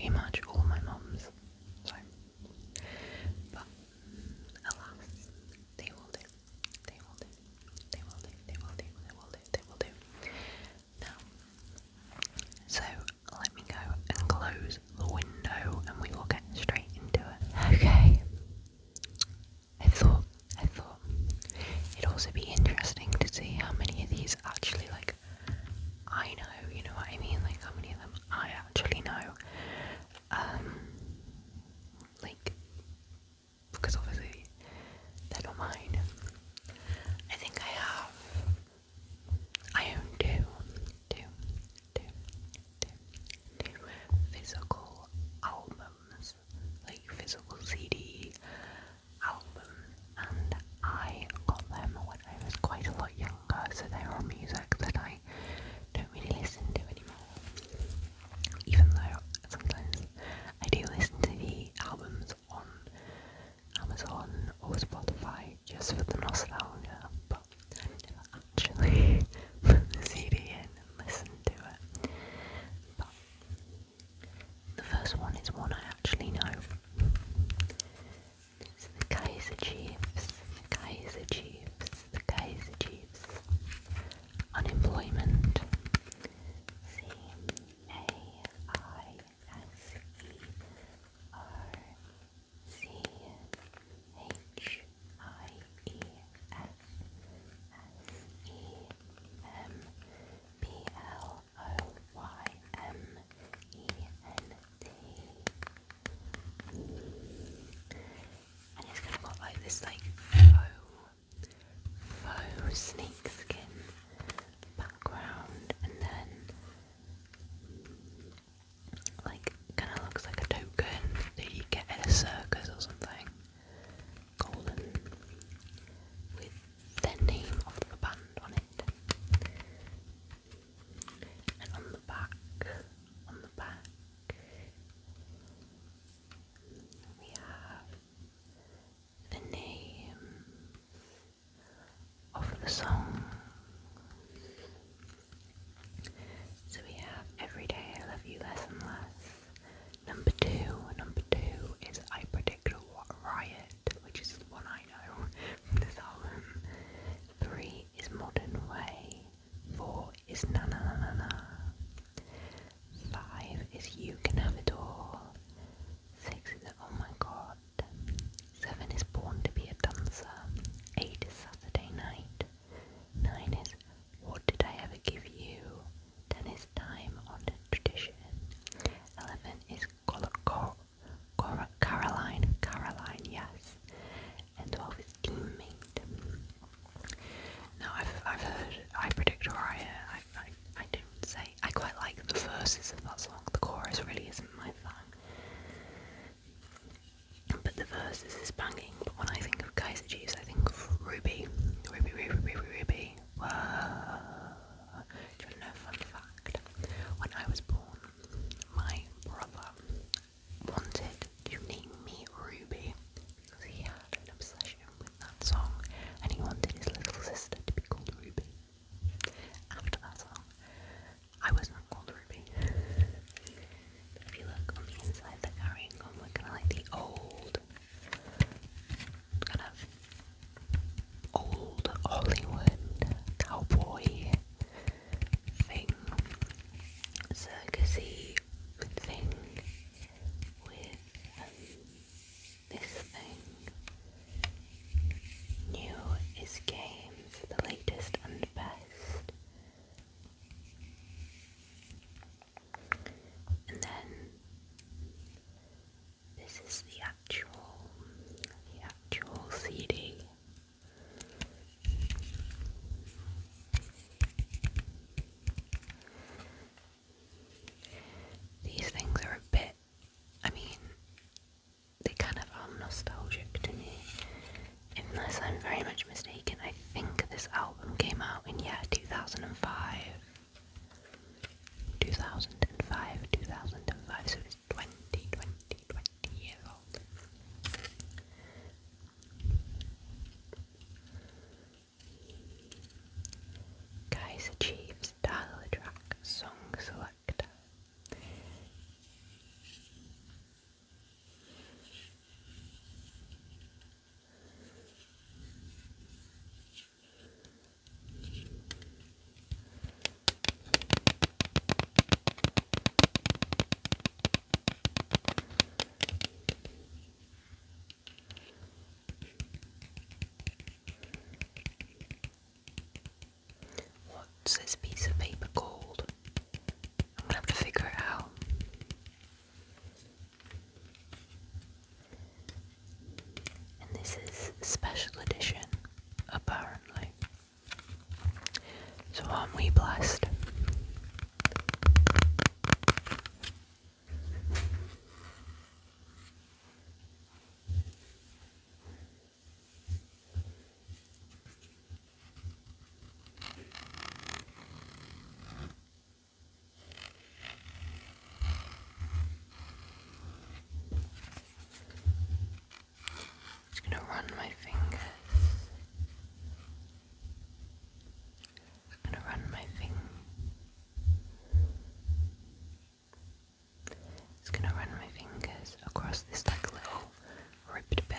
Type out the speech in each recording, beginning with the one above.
pretty much all my mum's. So, but alas, they will do. They will do. They will do. They will do. They will do. They will do. Now, so let me go and close the window, and we will get straight into it. Okay. I thought it'd also be interesting to see how many of these actually, like, I know, you know what I mean? Like, how many of them I actually know. Like, because obviously they're not mine. I think I own two physical albums, like physical CD albums, and I got them when I was quite a lot younger, so they're all music that I don't really listen to anymore. Even though sometimes I do listen to the albums on Amazon or Spotify just for the nostalgia, but I've never actually put the CD in and listened to it. But the first one is one I actually know. It's the Kaiser Chiefs, the Kaiser Chiefs, the Kaiser Chiefs. Unemployment. And it's kind of got like this like faux snakeskin background, and then like kind of looks like a token that you get at a circus or something, golden, with the name of the band on it. And on the back we have the name of the song. So we have Every Day I Love You Less and Less. Number two is I Predict a Riot, which is the one I know from this album. 3 is Modern Way. 4 is Na Na Na Na Na. 5 is You Can Have It All. 6 is Oh My God. 7 is Born to Be a Dancer. 8 is Saturday Night. 9 is What Did I Ever Give You? 10 is Time Honored Tradition. 11 is Caroline, yes. And 12 is Teammate. Now I've heard I Predict a Riot. I don't say, I quite like the verses of that song. The chorus really isn't my thing, but the verses is banging. But when I think of Kaiser Chiefs, I think of Ruby. Whoa. Do you know a fun fact? When I was born, my brother wanted to name me Ruby because he had an obsession with that song, and he wanted his little sister to be called Ruby. After that song, I was not called Ruby. But if you look on the inside, they're carrying on with kind of like the old Hollywood cowboy thing, circusy thing with this thing. New is games, the latest and best. And then this is the actual CD. These things are a bit, I mean, they kind of are nostalgic to me, unless I'm very much mistaken. I think this album came out in 2005, so it's 20 years old. What's this piece of paper called? I'm gonna have to figure it out. And this is special edition, apparently. So aren't we blessed? Just gonna run my fingers. Just gonna run my fingers across this like little ribbed bit.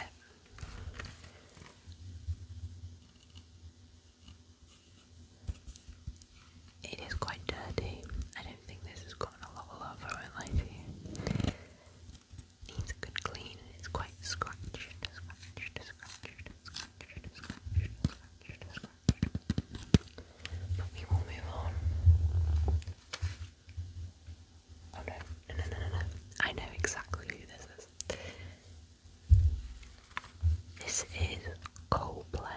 It is quite dirty. I don't think this has gotten a lot of love, I won't lie to you. Needs a good clean and it's quite scratched. But we will move on. Oh no. I know exactly who this is. This is Coldplay.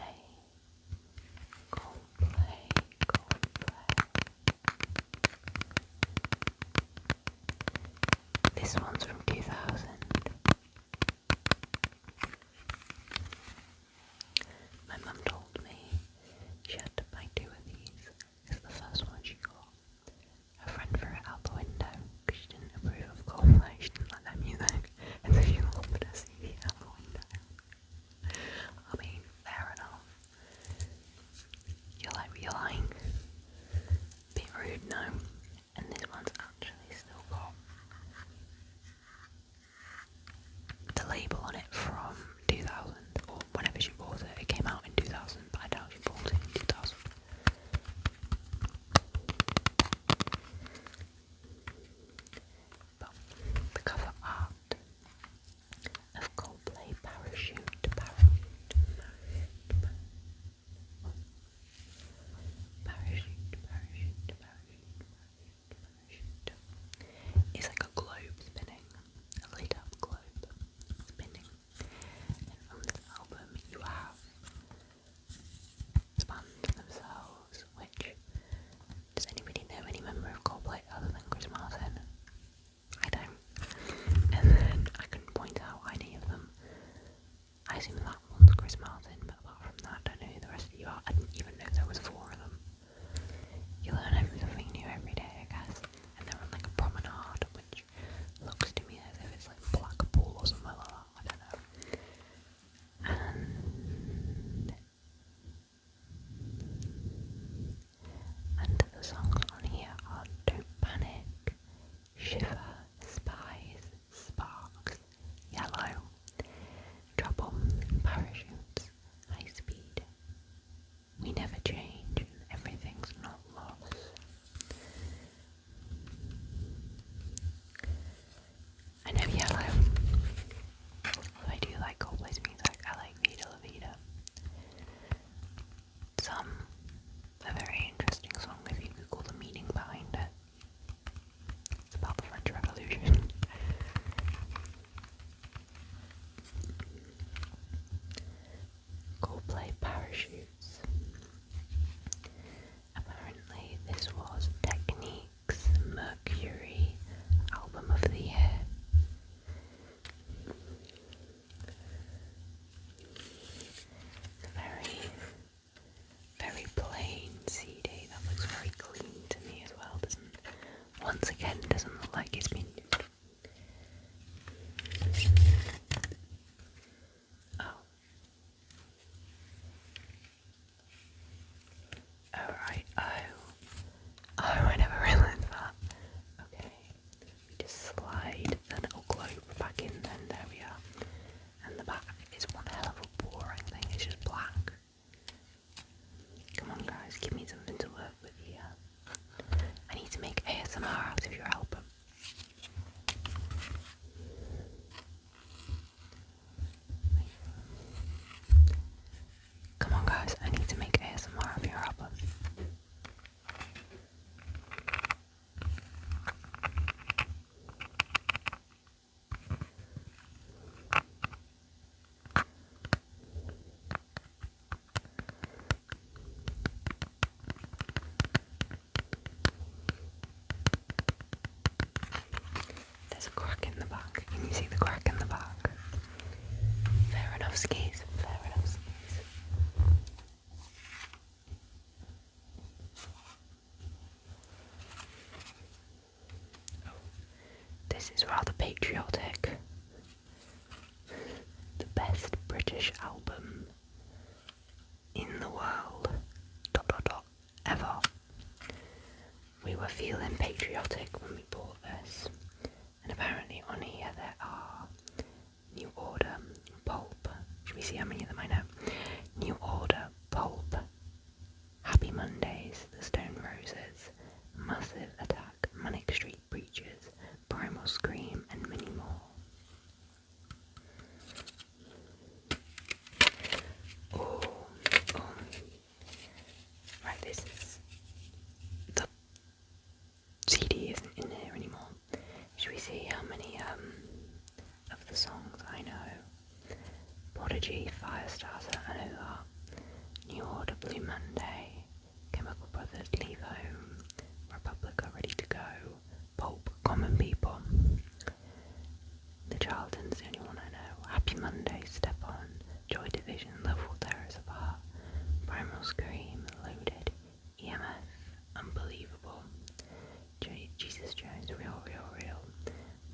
This one's from 2000. My mum told me she had to buy 2 of these because the first one she got, her friend threw it out the window because she didn't approve of Coldplay. She didn't like their music, and so she lobbed her CD out the window. I mean, fair enough. You're lying. Bit rude, no. And this one's actually still got the crack in the back. Fair enough, skis. Fair enough, skis. Oh, this is rather patriotic. The best British album in the world. ... ever. We were feeling patriotic when we bought this, and apparently on here there are New Order, Pulp. Should we see how many of them I know? New Order, Pulp, Happy Mondays, The Stone Roses, Massive Attack, Manic Street Preachers, Primal Scream, and many more. Oh. Right, this is... the CD isn't in here anymore. Should we see how many of the songs I know? Prodigy, Firestarter, I know that. New Order, Blue Monday, Chemical Brothers, Leave Home, Republica, Ready to Go, Pulp, Common People, The Charlatans, the only one I know. Happy Monday, Step On, Joy Division, Love Will Tear Us Apart, Primal Scream, Loaded, EMF, Unbelievable, Jesus Jones, Real,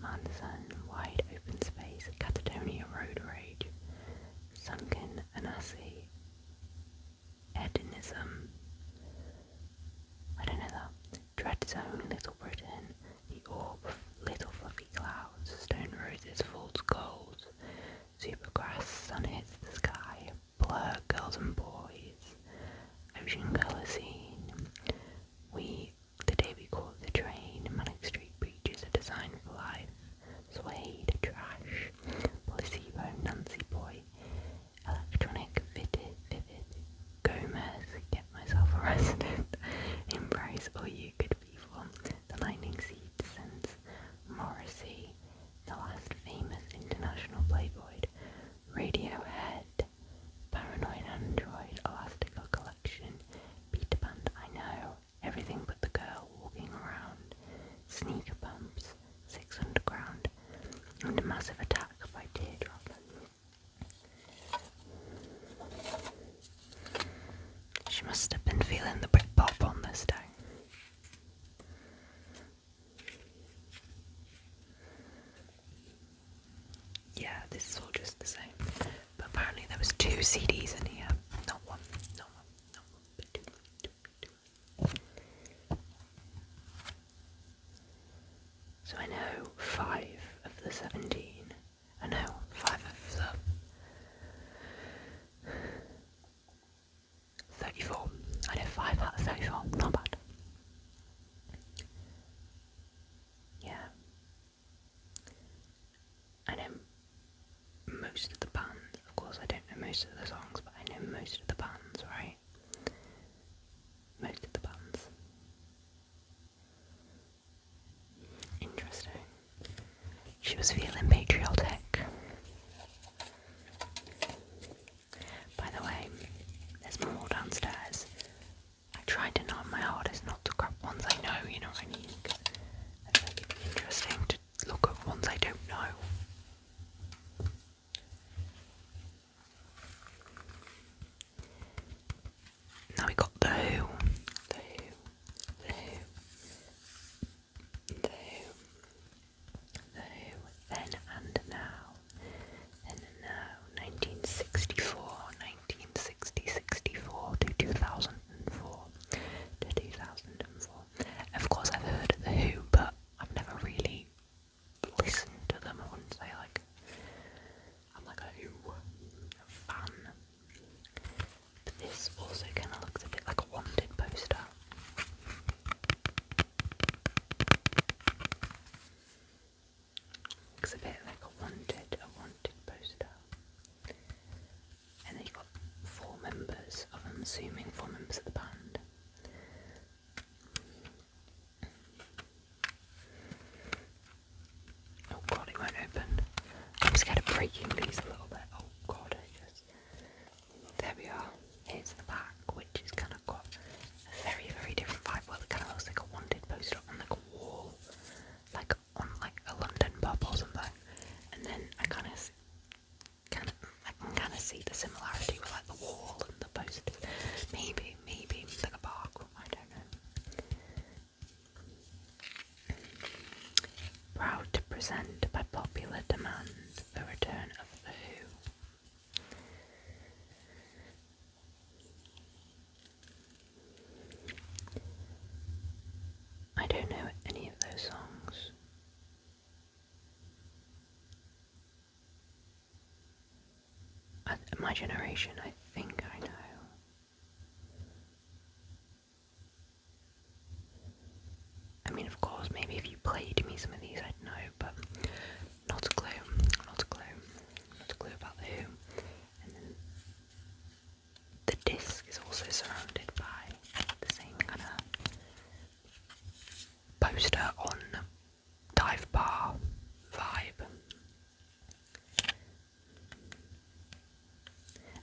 Man Sun, Wide Open Space, Catatonia, Road Rage, Sunken, Anasi, Hedonism, I don't know that, Dread Zone, Little Britain, The Orb, Little Fluffy Clouds, Stone Roses, Fool's Gold, Supergrass, Sun Hits the Sky, Blur, Girls and Boys, Ocean Colour Scene, The Day We Caught the Train, Manic Street Preachers, A Design for Life, Suede, Trash, Placebo, Nancy Boy, Electronic, Vivid, Gomez, Get Myself Arrested, Embrace All You Good People, The Lightning Seed Sense, Morrissey, The Last Famous International Playboy, Radiohead, Paranoid Android, Elastical Collection, Peter Pan, I Know, Everything But the Girl Walking Around, Sneaker Bumps, Six Underground, and Massive Attack by Teardrop. She must have been feeling the Britpop on this day. Yeah, this is all just the same. But apparently there was 2 CDs in here. Not one, but two. So I know 5 of the 17. I know 5 of the 34. I know 5 out of 34. Not bad. Yeah. I know most of the bands. Of course, I don't know most of the songs, but I know most of the bands, right? Most of the bands. Interesting. She was feeling patriotic. By the way, there's more downstairs. I tried to not my hardest not to grab ones I know, you know what I mean? 'Cause I feel like it'd be interesting to look at ones I don't know. Now we got The Who, Then and Now, 1964, 64 to 2004, Of course I've heard of The Who, but I've never really listened to them. I wouldn't say I'm like a Who fan. But this also kind of looks a bit present by popular demand the return of The Who. I don't know any of those songs. My generation, I think I know. I mean, of course, maybe if you played me some of these, I'd know, but not a clue, not a clue, not a clue about The Who. And then the disc is also surrounded by the same kind of poster on dive bar vibe.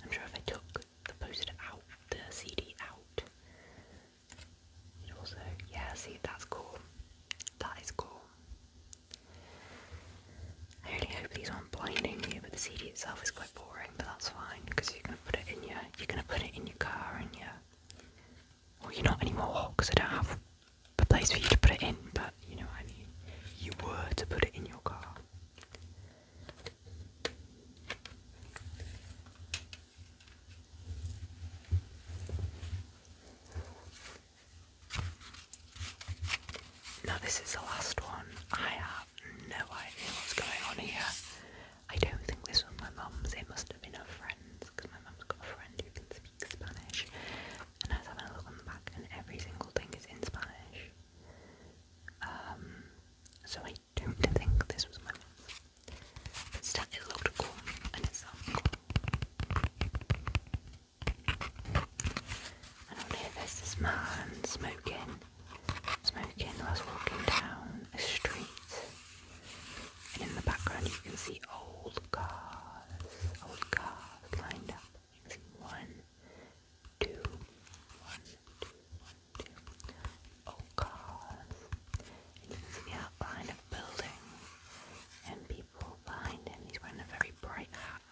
I'm sure if I took the poster out, the CD out, it also, yeah, see, that's cool. That is cool. I really hope these aren't blinding you, but the CD itself is quite boring, but that's fine, because you're gonna put it in your car, and well, you're not anymore, because I don't have a place for you to put it in, but you know what I mean. You were to put it in your car. Now this is the last one. I have no idea what's going on here. I don't think this was my mum's. It must have been her friend's, because my mum's got a friend who can speak Spanish. And I was having a look on the back, and every single thing is in Spanish. So I don't think this was my mum's. But still, it looked cool, and it sounded cool. And on here there's this man smoking whilst walking down a street. And in the background you can see old cars lined up. You can see one, two, old cars. And you can see the outline of building and people behind him. He's wearing a very bright hat.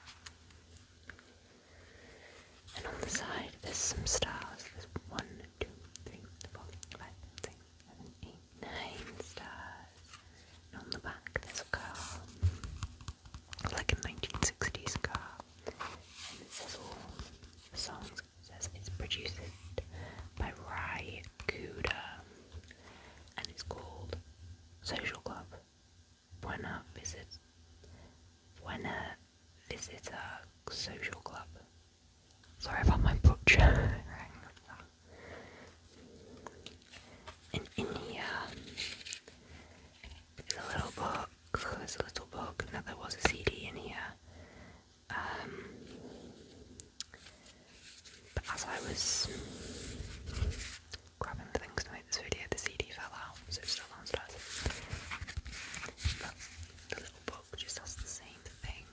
And on the side there's some stars. There's 1, 2, 3, 4, 5, 6, 7, 8, 9 stars. And on the back there's a car, like a 1960s car, and it says all the songs. It says it's produced by Rai Kuda, and it's called Social Club. Buena Visitor Social Club. Sorry about my butcher. And in here there's a little book. Now there was a CD in here. But as I was grabbing the things to make this video, the CD fell out, so it's still downstairs. But the little book just has the same thing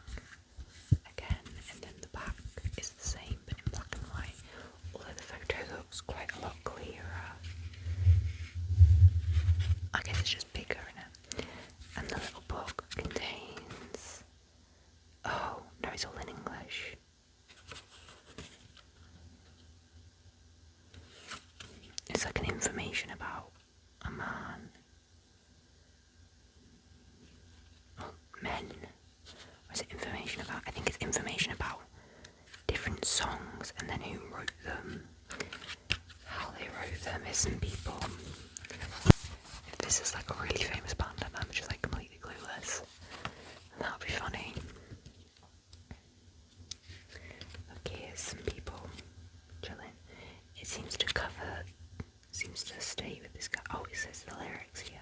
again, and then the back is the same but in black and white, although the photo looks quite a lot clearer. I guess it's just bigger, innit? And the little book contains... Oh, no, it's all in English. It's like an information about a man. Oh, men. Or is it information about... I think it's information about different songs and then who wrote them, how they wrote them. There's some people... If this is like a really famous band and I'm just like completely clueless, that would be funny. Okay, here's some people chilling. It seems to stay with this guy. Oh, it says the lyrics here.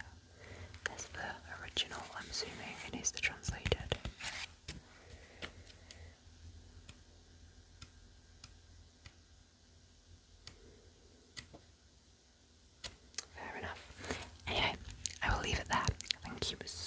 There's the original, I'm assuming, and here's the translated. Fair enough. Anyway, I will leave it there. Thank you so